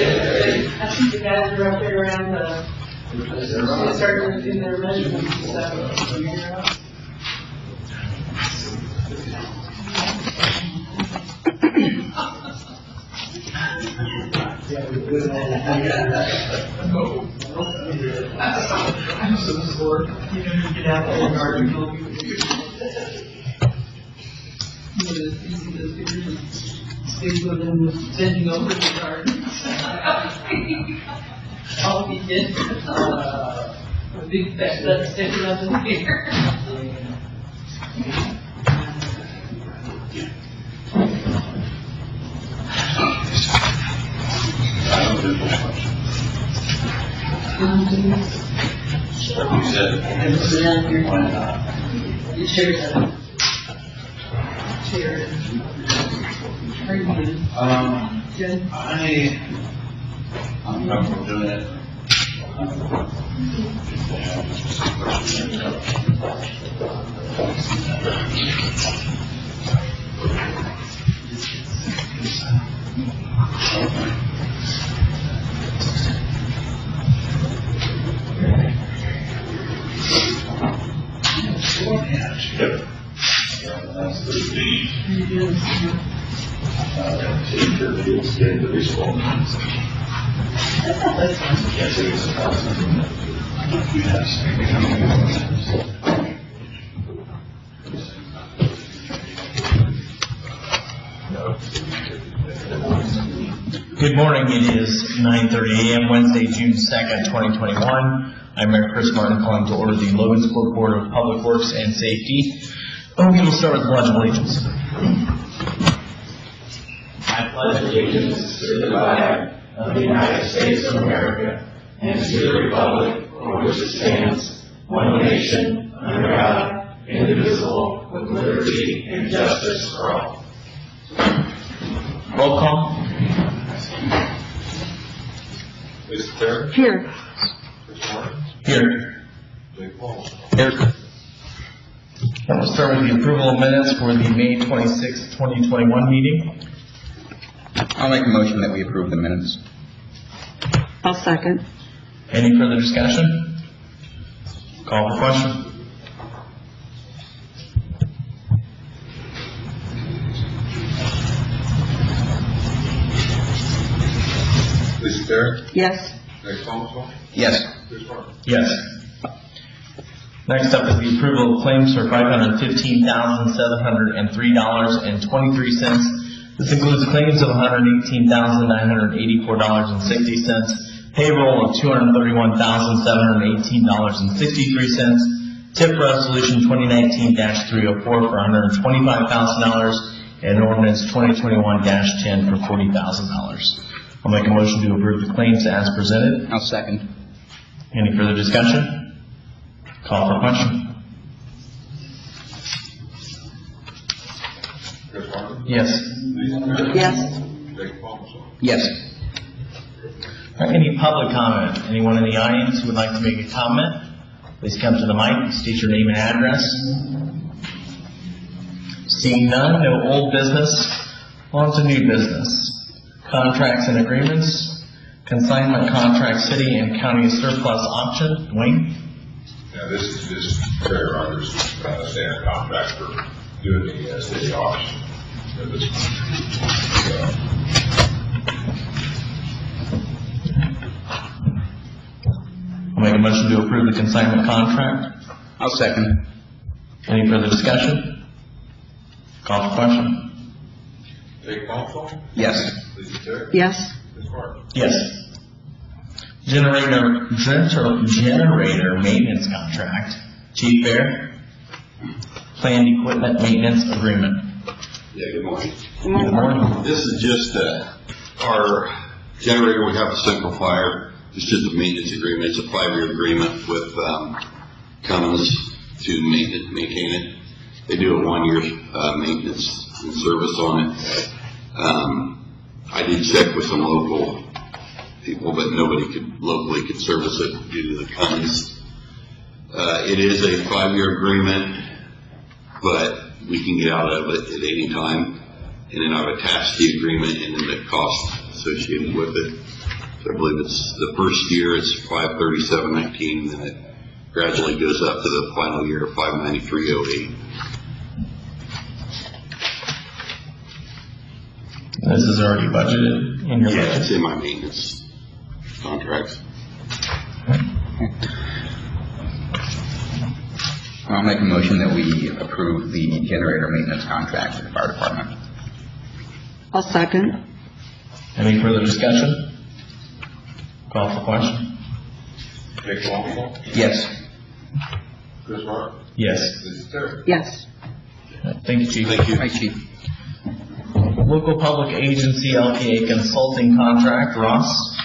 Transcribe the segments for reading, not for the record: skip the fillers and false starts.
think the guys are up there around starting to do their measurements and stuff. I'm so sore. You get out there and article. Stay within bending over the garden. All he did, a big fat nut sticking up in here. You said, why not? You sure that? Chair. How are you doing? Good. I'm comfortable doing it. Yep. That's the Good morning. It is 9:30 a.m. Wednesday, June 2nd, 2021. I'm Mayor Chris Martin calling to order the Logansport Board of Public Works and Safety. We will start with the Pledge of Allegiance. I pledge allegiance to the flag of the United States of America and to the republic for which it stands, one nation, under God, indivisible, with liberty and justice for all. Roll call. Mr. Terry? Here. Here. Here. And we'll start with the approval of minutes for the May 26, 2021 meeting. I'll make a motion that we approve the minutes. I'll second. Any further discussion? Call for question. Mr. Terry? Yes. Next council? Yes. Yes. Next up is the approval of claims for $515,703.23. This includes claims of $118,984.60, payroll of $231,718.63, tip resolution 2019-304 for $125,000, and ordinance 2021-10 for $40,000. I'll make a motion to approve the claims as presented. I'll second. Any further discussion? Call for question. Yes. Yes. Yes. Any public comment? Anyone in the audience who would like to make a comment? Please come to the mic, state your name and address. Seeing none, no old business. On to new business. Contracts and agreements. Consignment contract, city and county surplus auction. Dwayne? Yeah, this is just Terry Rogers' standard contract for doing the city auction. I'll make a motion to approve the consignment contract. I'll second. Any further discussion? Call for question. Take council? Yes. Mr. Terry? Yes. Ms. Martin? Yes. Generator maintenance contract. Chief Bear. Planned equipment maintenance agreement. Yeah, good morning. Good morning. This is just our generator. We have a simplifier. It's just a maintenance agreement. It's a 5-year agreement with Cummins to maintain it. They do a 1-year maintenance and service on it. I did check with some local people, but nobody locally could service it due to the Cummins. It is a 5-year agreement, but we can get out of it at any time. And then I've attached the agreement and then the cost associated with it. So I believe it's the first year it's 537.19, and then it gradually goes up to the final year of 593.08. This is already budgeted in your Yeah, budget? it's in my maintenance contracts. I'll make a motion that we approve the generator maintenance contract with the fire department. I'll second. Any further discussion? Call for question? Nick Longball, Yes. Chris Rock, Yes. Mrs. Terry. Yes. Thank you, Chief. Thank you. Hi, Chief. Local Public Agency LPA Consulting Contract, Ross?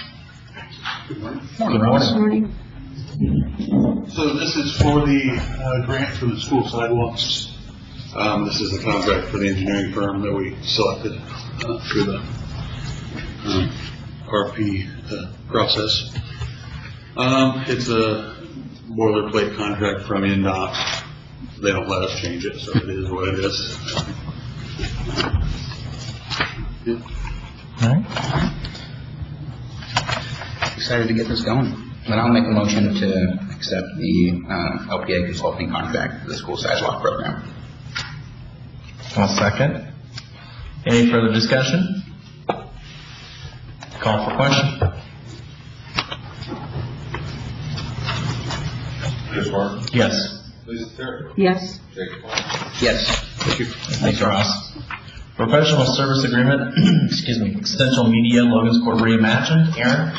Morning, Good Ross. morning. So this is for the grant for the school sidewalks. This is a contract for the engineering firm that we selected through the RFP process. It's a boilerplate contract from NDOT. They don't let us change it, so it is what it is. Yeah. All right. Excited to get this going. But I'll make a motion to accept the LPA consulting contract for the school sidewalk program. I'll second. Any further discussion? Call for question? Chris Rock, Yes. Mrs. Terry. Yes. Jake Paul. Yes. Thank you. Thanks, Ross. Professional service agreement, excuse me, Essential Media, Logansport Reimagined. Aaron?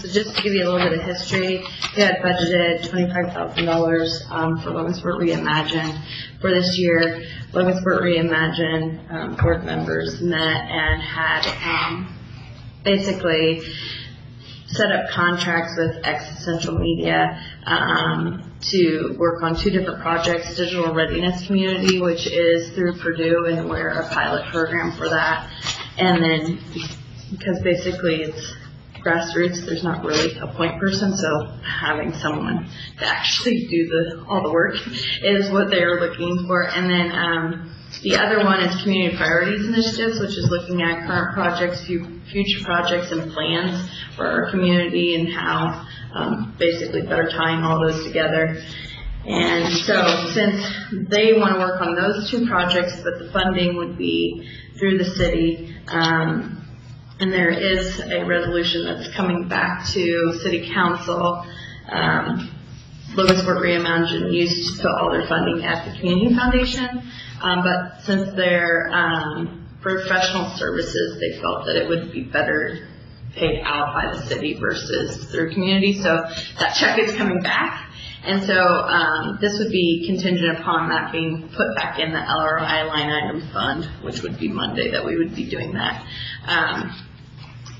So just to give you a little bit of history, we had budgeted $25,000 for Logansport Reimagined for this year. Logansport Reimagined board members met and had basically set up contracts with Essential Media to work on two different projects, Digital Readiness Community, which is through Purdue, and we're a pilot program for that. And then because basically it's grassroots, there's not really a point person, so having someone to actually do all the work is what they're looking for. And then the other one is Community Priorities Initiatives, which is looking at current projects, future projects, and plans for our community, and how basically better tying all those together. And so since they want to work on those two projects, but the funding would be through the city, and there is a resolution that's coming back to City Council. Logansport Reimagined used to put all their funding at the Community Foundation, but since they're professional services, they felt that it would be better paid out by the city versus through community. So that check is coming back. And so this would be contingent upon that being put back in the LRI line item fund, which would be Monday that we would be doing that.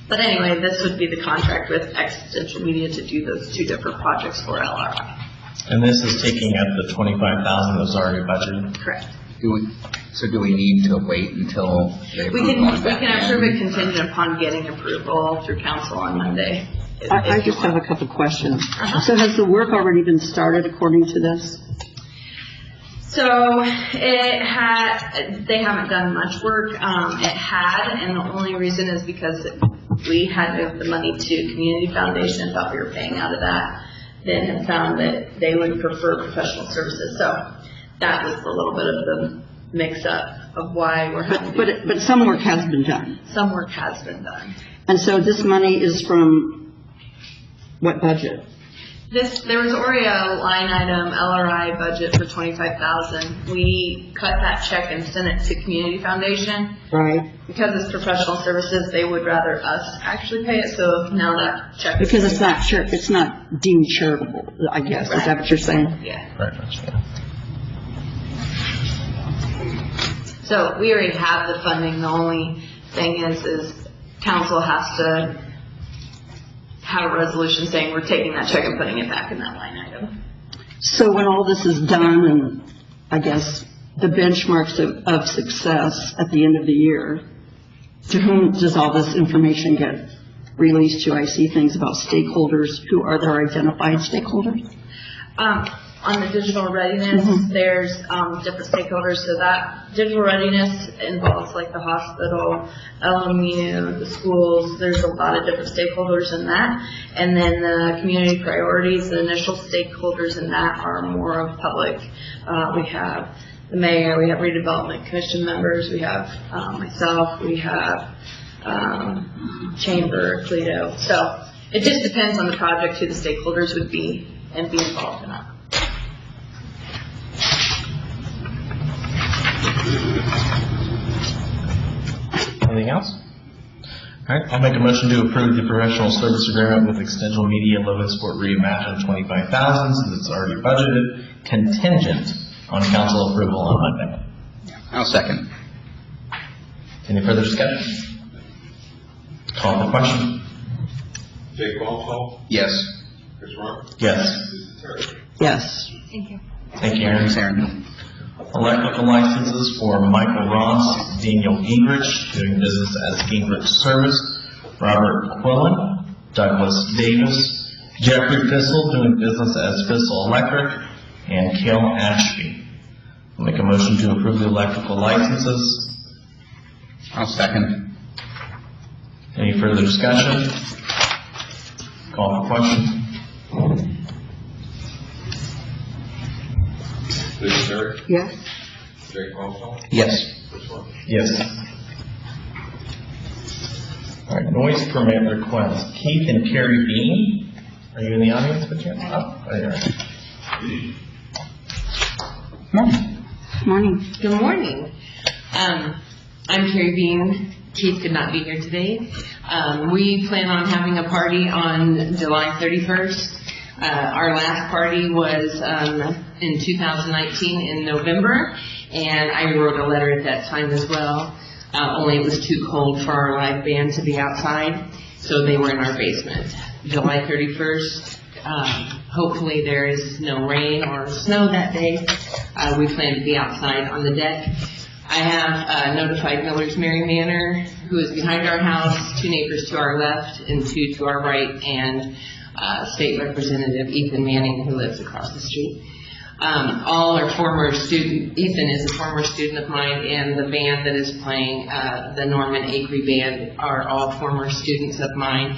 But anyway, this would be the contract with Essential Media to do those two different projects for LRI. And this is taking up the $25,000 that was already budgeted? Correct. Do we need to wait until they We approve can approve it contingent upon getting approval through council on Monday. I just have a couple questions. Uh-huh. So has the work already been started according to this? So they haven't done much work. It had, and the only reason is because we had moved the money to Community Foundation and thought we were paying out of that. Then had found that they would prefer professional services. So that was a little bit of the mix-up of why we're having to But some work has been done. some work has been done. And so this money is from what budget? There was already a line item LRI budget for $25,000. We cut that check and sent it to Community Foundation. Right. Because it's professional services, they would rather us actually pay it. So now that check Because it's not deemed charitable, I guess. Is that what you're saying? yeah. Very much, yeah. So we already have the funding. The only thing is council has to have a resolution saying we're taking that check and putting it back in that line item. So when all this is done, and I guess the benchmarks of success at the end of the year, to whom does all this information get released to? I see things about stakeholders. Who are their identified stakeholders? On the digital readiness, there's different stakeholders, so that digital readiness involves like the hospital, LMU, the schools. There's a lot of different stakeholders in that. And then the community priorities, the initial stakeholders in that are more of public. We have the mayor, we have redevelopment commission members, we have myself, we have Chamber, Clito. So it just depends on the project who the stakeholders would be and be involved in it. Anything else? All right, I'll make a motion to approve the professional service agreement with Extension Media Logansport Reimagine, $25,000, since it's already budgeted, contingent on council approval on Monday. I'll second. Any further discussion? Call for question. Jake Paul, Yes. Chris Rock, Yes. Lisa Terry. Yes. Thank you. Thank you, Aaron. Thanks, Aaron. Electrical licenses for Michael Ross, Daniel Gingrich, doing business as Gingrich Service, Robert Quillen, Douglas Davis, Jeffrey Fissel, doing business as Fissel Electric, and Cale Ashby. I'll make a motion to approve the electrical licenses. I'll second. Any further discussion? Call for question. Lisa Terry, Yes. Jake Paul, Yes. Chris Rock. Yes. All right, noise permit request. Keith and Carrie Bean, are you in the audience, by chance? Oh, there you are. Morning. Morning. Good morning. I'm Carrie Bean. Keith could not be here today. We plan on having a party on July 31st. Our last party was in 2019 in November, and I wrote a letter at that time as well. Only it was too cold for our live band to be outside, so they were in our basement. July 31st, hopefully there is no rain or snow that day. We plan to be outside on the deck. I have notified Miller's Mary Manor, who is behind our house, 2 neighbors to our left and 2 to our right, and State Representative Ethan Manning, who lives across the street. All are former student. Ethan is a former student of mine, and the band that is playing, the Norman Acree Band, are all former students of mine.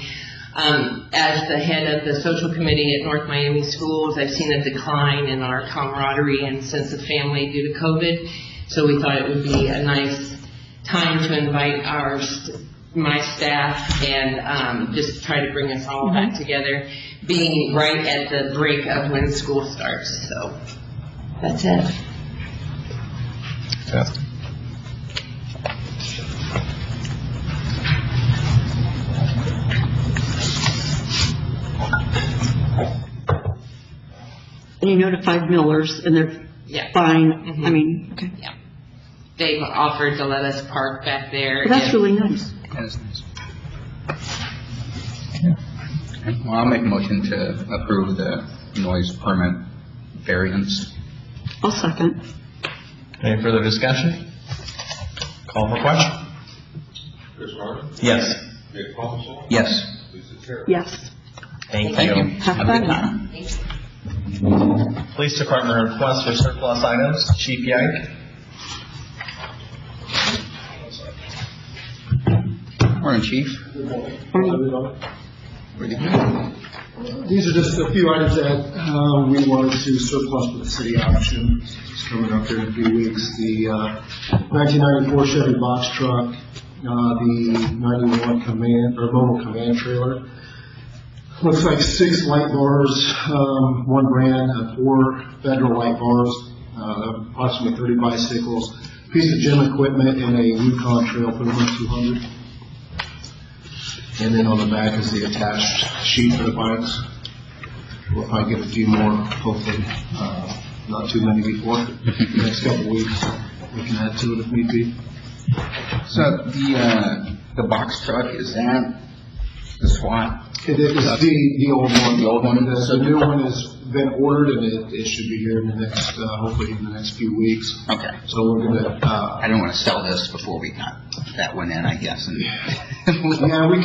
As the head of the social committee at North Miami Schools, I've seen a decline in our camaraderie and sense of family due to COVID. So we thought it would be a nice time to invite my staff and just try to bring us all back together, being right at the break of when school starts. So that's it. Yeah. And you notified Millers, and they're Yeah. fine. Mhm. I mean, okay. Yeah. They've offered to let us park back there. Well, that's if- really nice. That is nice. Okay. Well, I'll make a motion to approve the noise permit variance. I'll second. Any further discussion? Call for question. Chris Rock, Yes. Jake Paul, Yes. Lisa Terry. Yes. Thank Thank you. you. Have Have a good fun. time. Police Department request for surplus items. Chief Yike. Morning, Chief. Where'd you go? These are just a few items that we wanted to surplus with the city auction. It's coming up here in a few weeks. The 1994 Chevy box truck, the 91 mobile command trailer. Looks like 6 light bars, 1 brand, 4 federal light bars, approximately 30 bicycles, piece of gym equipment, and a Yukon trail for the 200. And then on the back is the attached sheet for the bikes. We'll probably get a few more, hopefully, not too many before the next couple of weeks. We can add to it if need be. So the box truck, is that the SWAT? It is the old one. The old one? The new one has been ordered, and it should be here in the next, hopefully in the next few weeks. Okay. So we're gonna, I didn't want to sell this before we got that one in, I guess. And yeah, we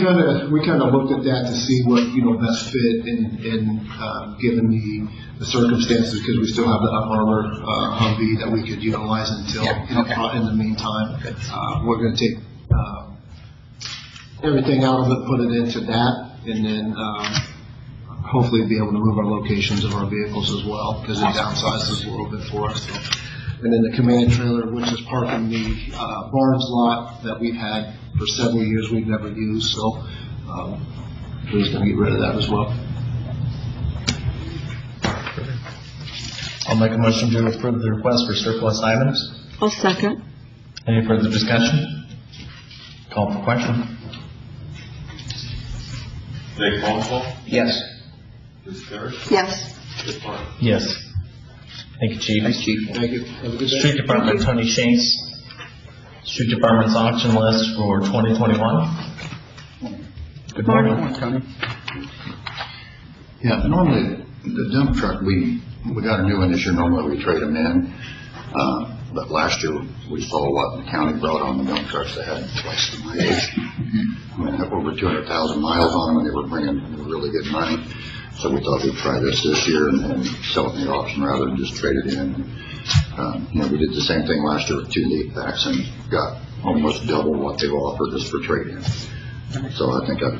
kind of looked at that to see what, best fit in given the circumstances, because we still have the Up Armor Humvee that we could utilize until, in the meantime. We're going to take everything out of it, put it into that, and then hopefully be able to move our locations of our vehicles as well, because it downsizes a little bit for us. So. And then the command trailer, which is parked in the Barnes lot that we've had for several years, we've never used, so we're just going to get rid of that as well. I'll make a motion to approve the request for surplus items. I'll second. Any further discussion? Call for question. Jake Paul. yes. Bruce Terry. Yes. Chris Martin. Yes. Thank you, Chief. Thanks, Chief. Thank you. Have a good day. Street Department, Tony Shanks. Street Department's auction list for 2021. Good morning, Tony. Yeah, normally, the dump truck, we got a new one this year, normally we trade them in. But last year, we saw what the county brought on the dump trucks that had twice the mileage. I mean, over 200,000 miles on them, and they were bringing really good money. So we thought we'd try this year and sell it in the auction rather than just trade it in. We did the same thing last year with 2 leaf packs and got almost double what they offered us for trade-in. So I think that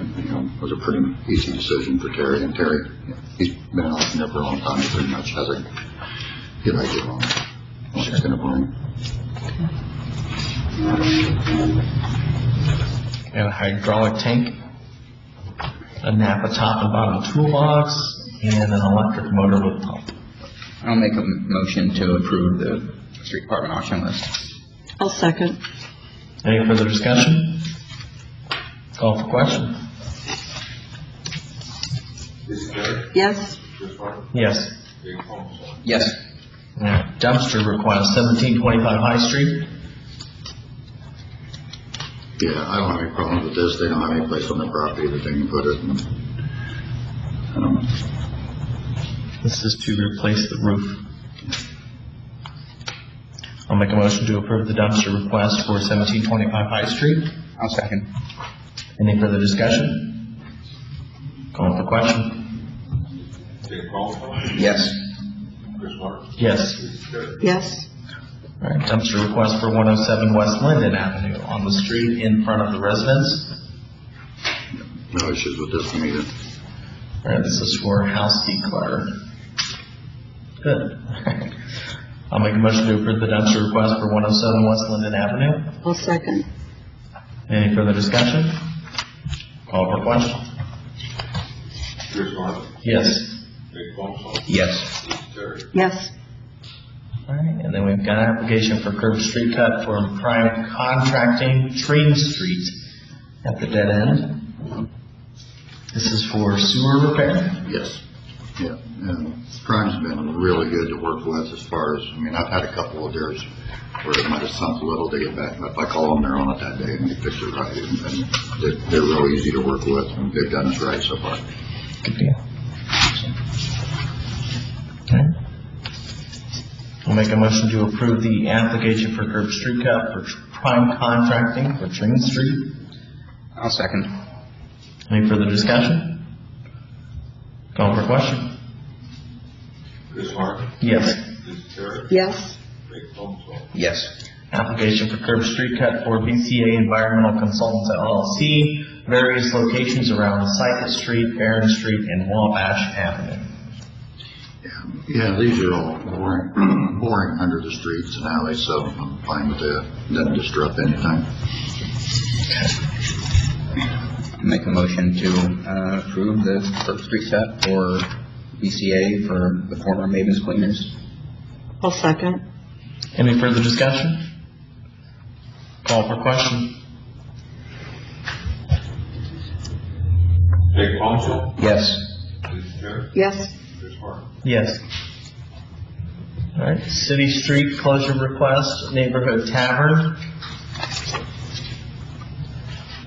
was a pretty easy decision for Terry. And Terry, he's been out there for a long time. He pretty much has a good idea on what it's going to bring. And a hydraulic tank, a Napa top and bottom toolbox, and an electric motor with pump. I'll make a motion to approve the street department auction list. I'll second. Any further discussion? Call for question. Bruce Terry. Yes. Chris Martin. Yes. Jake Paul. Yes. Dumpster request 1725 High Street. Yeah, I don't have any problems with this. They don't have any place on their property that they can put it. This is to replace the roof. I'll make a motion to approve the dumpster request for 1725 High Street. I'll second. Any further discussion? Call for question. Jake Paul. Yes. Chris Martin. Yes. Bruce Terry. Yes. All right, dumpster request for 107 West Linden Avenue on the street in front of the residence. No issues with this one either. All right, this is for house declutter. Good. I'll make a motion to approve the dumpster request for 107 West Linden Avenue. I'll second. Any further discussion? Call for question. Chris Martin. Yes. Jake Paul. Yes. Bruce Terry. Yes. All right, and then we've got an application for curb street cut for Prime Contracting, Train Street at the dead end. This is for sewer repair? Yes. Yeah. And Prime's been really good to work with as far as, I've had a couple of theirs where it might have sunk a little to get back. But if I call them, they're on it that day and they fix it right. And they're real easy to work with and they've done us right so far. Good deal. Okay. I'll make a motion to approve the application for curb street cut for Prime Contracting for Train Street. I'll second. Any further discussion? Call for question. Chris Martin. Yes. Bruce Terry. Yes. Jake Paul. Yes. Application for curb street cut for BCA Environmental Consultants LLC, various locations around Sycott Street, Barron Street, and Wabash Avenue. Yeah, these are all boring under the streets and alleys, so I'm fine with that. Doesn't disrupt anything. Make a motion to approve the curb street cut for BCA for the former Maven's Cleaners. I'll second. Any further discussion? Call for question. Jake Paul. Yes. Bruce Terry. Yes. Chris Martin. Yes. All right, City Street closure request, Neighborhood Tavern.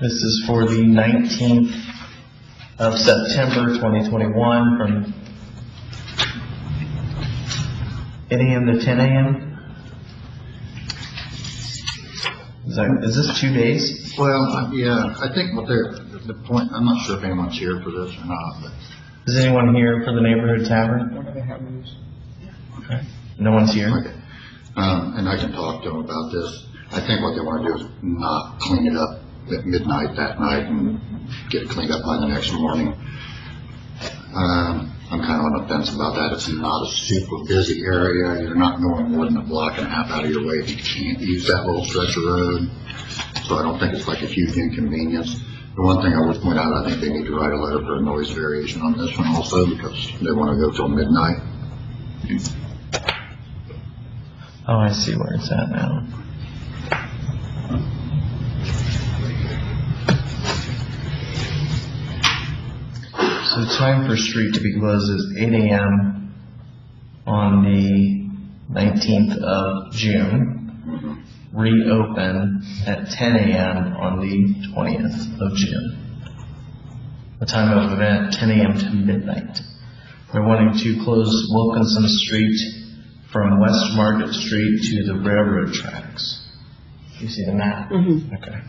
This is for the 19th of September 2021 from 8 a.m. to 10 a.m.? Is this 2 days? Well, yeah, I think the point, I'm not sure if anyone's here for this or not, but. Is anyone here for the neighborhood tavern? Okay. No one's here? Okay. And I can talk to them about this. I think what they want to do is not clean it up at midnight that night and get it cleaned up by the next morning. I'm kind of on the fence about that. It's not a super busy area. You're not going more than a block and a half out of your way if you can't use that little stretch of road. So I don't think it's like a huge inconvenience. The one thing I would point out, I think they need to write a letter for a noise variation on this one also because they want to go till midnight. Oh, I see where it's at now. So the time for street to be closed is 8 a.m. on the 19th of June. Reopen at 10 a.m. on the 20th of June. The time of event, 10 a.m. to midnight. They're wanting to close Wilkinson Street from West Market Street to the railroad tracks. You see the map? Mm-hmm. Okay.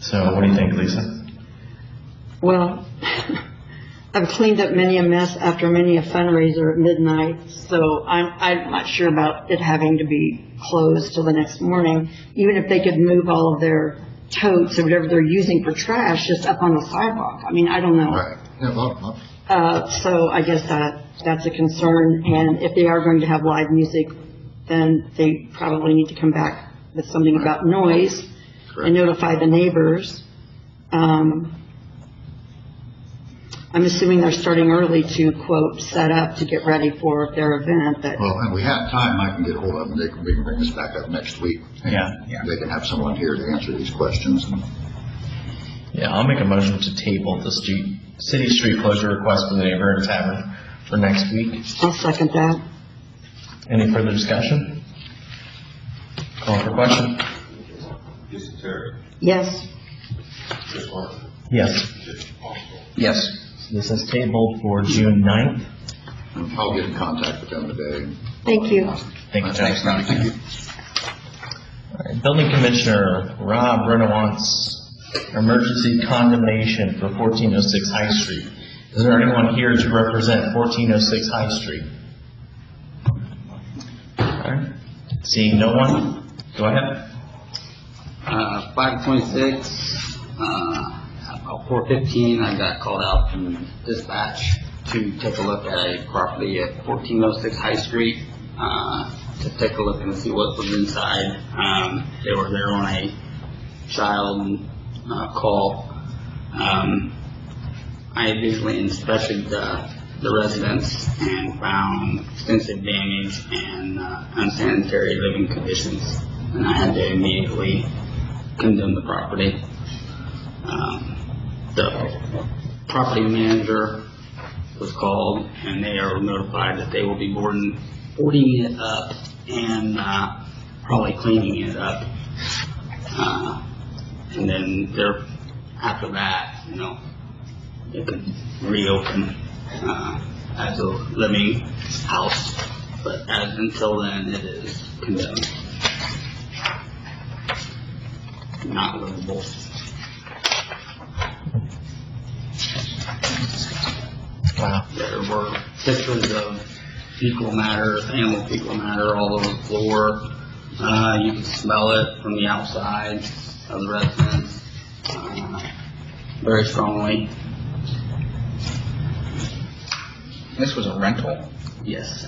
So what do you think, Lisa? Well, I've cleaned up many a mess after many a fundraiser at midnight, so I'm not sure about it having to be closed till the next morning. Even if they could move all of their totes or whatever they're using for trash just up on the sidewalk. I mean, I don't know. Right. Yeah, So I guess that's a concern. And if they are going to have live music, then they probably need to come back with something about noise and notify the neighbors. I'm assuming they're starting early to, quote, set up to get ready for their event. Well, and we have time. I can get a hold of them. We can bring this back up next week. Yeah. They can have someone here to answer these questions. Yeah, I'll make a motion to table the city street closure request for the neighborhood tavern for next week. I'll second that. Any further discussion? Call for question. Mrs. Terry? Yes. Chris Martin? Yes. Yes. This is tabled for June 9th. I'll get in contact with them today. Thank you. Thank you, Thanks, John. Ron. Thank you. All right. Building Commissioner Rob Brenner wants emergency condemnation for 1406 High Street. Is there anyone here to represent 1406 High Street? All right. Seeing no one, go ahead. 526, about 4:15, I got called out from dispatch to take a look at a property at 1406 High Street, to take a look and see what was inside. They were there on a child call. I visually inspected the residence and found extensive damage and unsanitary living conditions, and I had to immediately condemn the property. The property manager was called, and they are notified that they will be boarding it up and probably cleaning it up. And then after that, it could reopen as a living house. But until then, it is condemned. Not livable. Wow. There were pictures of fecal matter, animal fecal matter all over the floor. You can smell it from the outside of the residence very strongly. This was a rental. Yes.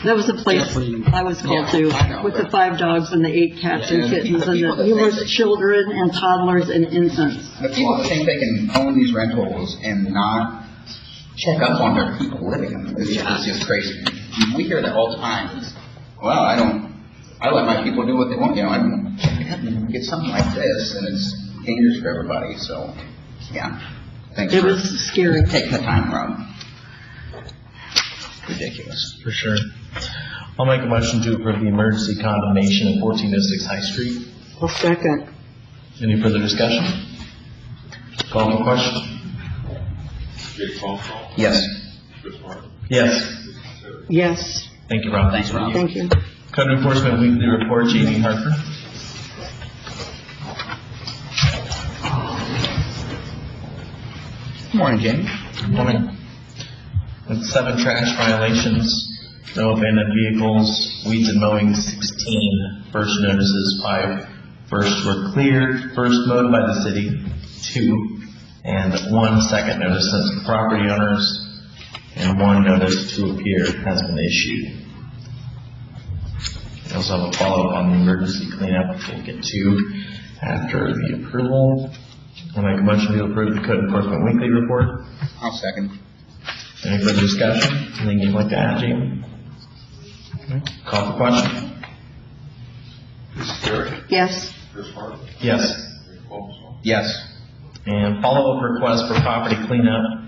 That was the place I was called to, with the 5 dogs and the 8 cats and kittens and the numerous children and toddlers and infants. The people think they can own these rentals and not check up on their people living in them. It's just crazy. We hear that all the time. Well, I let my people do what they want. I don't check up and get something like this, and it's dangerous for everybody. So, yeah. Thanks It for was scary. taking the time, Rob. Ridiculous. For sure. I'll make a motion to approve the emergency condemnation of 1406 High Street. I'll second. Any further discussion? Call for question? Jake Paul. Yes. Chris Martin. Yes. Yes, Thank you, Rob. Thanks, Rob. thank you. Code Enforcement Weekly Report, Jamie Hartford. Morning, Jamie. Morning. With 7 trash violations, no abandoned vehicles, weeds and mowing 16, first notices 5, first were cleared, first mowed by the city 2, and 1 second notice sent to property owners, and 1 notice to appear has been issued. We also have a follow-up on the emergency cleanup, which we'll get to after the approval. I'll make a motion to approve the Code Enforcement Weekly Report. I'll second. Any further discussion? Anything you'd like to add, Jamie? Okay. Call for question? Lisa Terry. Yes, Chris Martin. Yes. Jake Paul. Yes. And follow-up request for property cleanup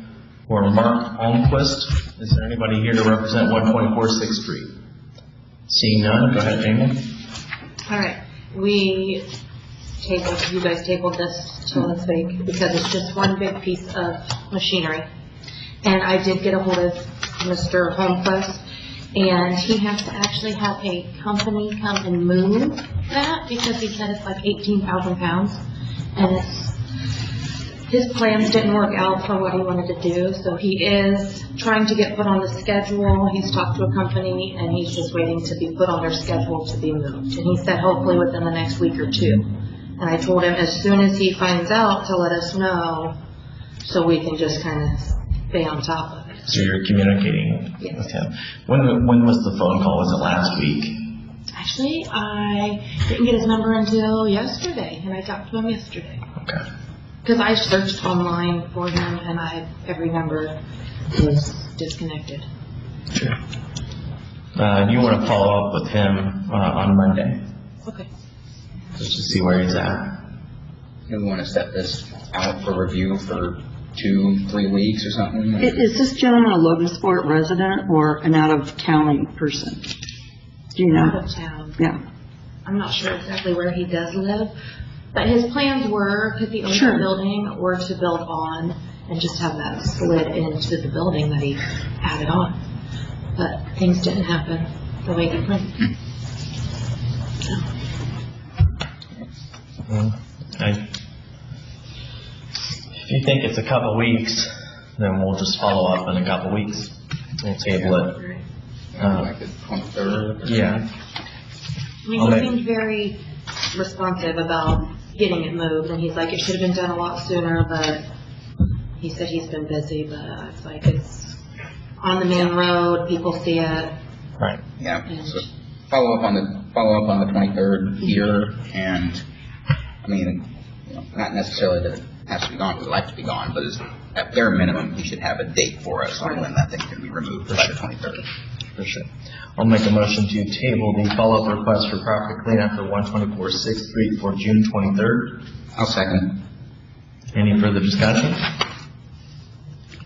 for Mark Holmquist. Is there anybody here to represent 124 6th Street? Seeing none, go ahead, Jamie. All right, you guys tabled this till this week because it's just one big piece of machinery. And I did get a hold of Mr. Holmquist, and he has to actually have a company come and move that because he said it's like 18,000 pounds. And his plans didn't work out for what he wanted to do, so he is trying to get put on the schedule. He's talked to a company, and he's just waiting to be put on their schedule to be moved. And he said hopefully within the next week or 2. And I told him as soon as he finds out to let us know so we can just kind of stay on top of it. So you're communicating with him. When was the phone call? Was it last week? Actually, I didn't get his number until yesterday, and I talked to him yesterday. Okay. Because I searched online for him, and every number was disconnected. Sure. Do you want to follow up with him on Monday? Okay. Just to see where he's at. Do we want to set this out for review for 2-3 weeks or something? Is this gentleman a Logansport resident or an out-of-county person? Do you know? Out of town. Yeah. I'm not sure exactly where he does live, but his plans were, because he owns Sure. the building, were to build on and just have that slid into the building that he added on. But things didn't happen the way he planned. If you think it's a couple weeks, then we'll just follow up in a couple weeks. We'll table it. Like the 23rd? Yeah. I mean, he seemed very responsive about getting it moved, and he's like, it should have been done a lot sooner, but he said he's been busy, but it's like, it's on the main road, people see it. Right. Yeah. So follow up on the 23rd here, and I mean, not necessarily that it has to be gone, we'd like to be gone, but at bare minimum, he should have a date for us on when that thing can be removed by the 23rd. For sure. I'll make a motion to table the follow-up request for property cleanup for 124 6th Street for June 23rd. I'll second. Any further discussion?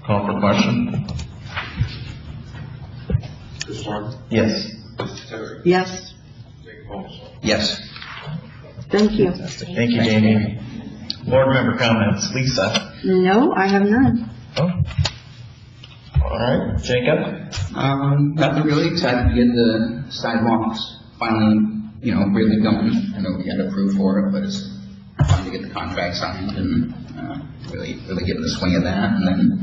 Call for question? Chris Martin. Yes. Lisa Terry. Yes, Jake Paul. Yes. thank you. Thank you, Jamie. Board member comments. Lisa? No, I have none. Oh. All right. Jacob? Nothing really. Excited to get the sidewalks finally, really going. I know we got approved for it, but it's time to get the contract signed and really get in the swing of that. And then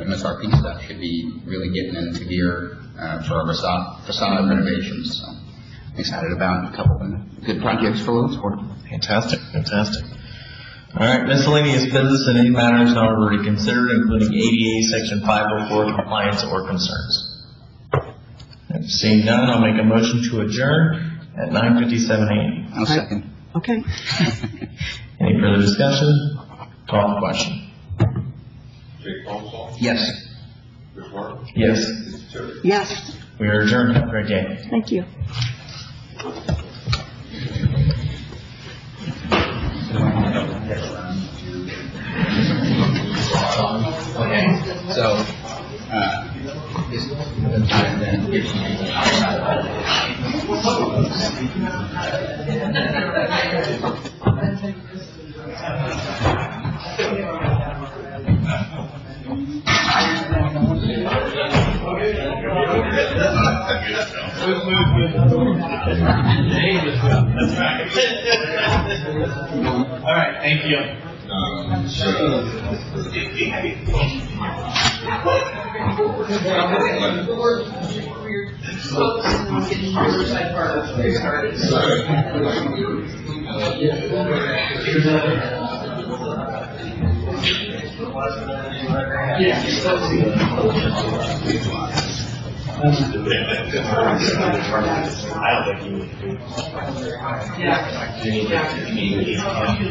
MSRP stuff should be really getting into gear for our facade renovations. So I'm excited about a couple of good projects for Logansport. Fantastic. All right, miscellaneous business and any matters not already considered, including ADA Section 504 compliance or concerns. Seeing none, I'll make a motion to adjourn at 9:57 a.m. I'll second. Okay. Any further discussion? Call the question. Jake Paul. Yes. Chris Martin. Yes. Lisa Terry. Yes, We are adjourned. Have a great day. thank you. Okay, so, this, and then gives you All right, thank you. Riverside Park started.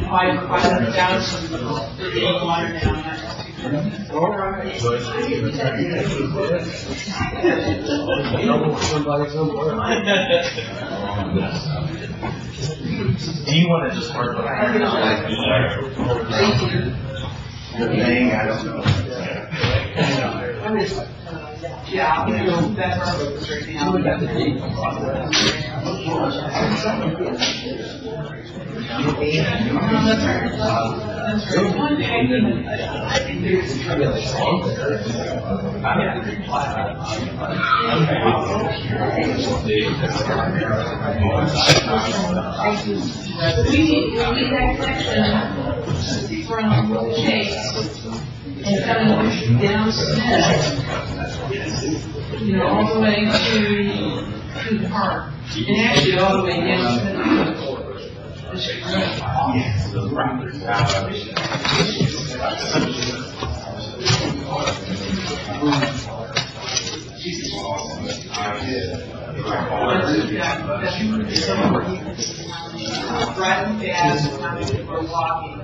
Five down, water Do you want to just work with the thing? I don't know. Yeah, that's right We need that connection from Chase and coming down Smith, all the way to the park, and actually all the way down to the Driving fast, or walking.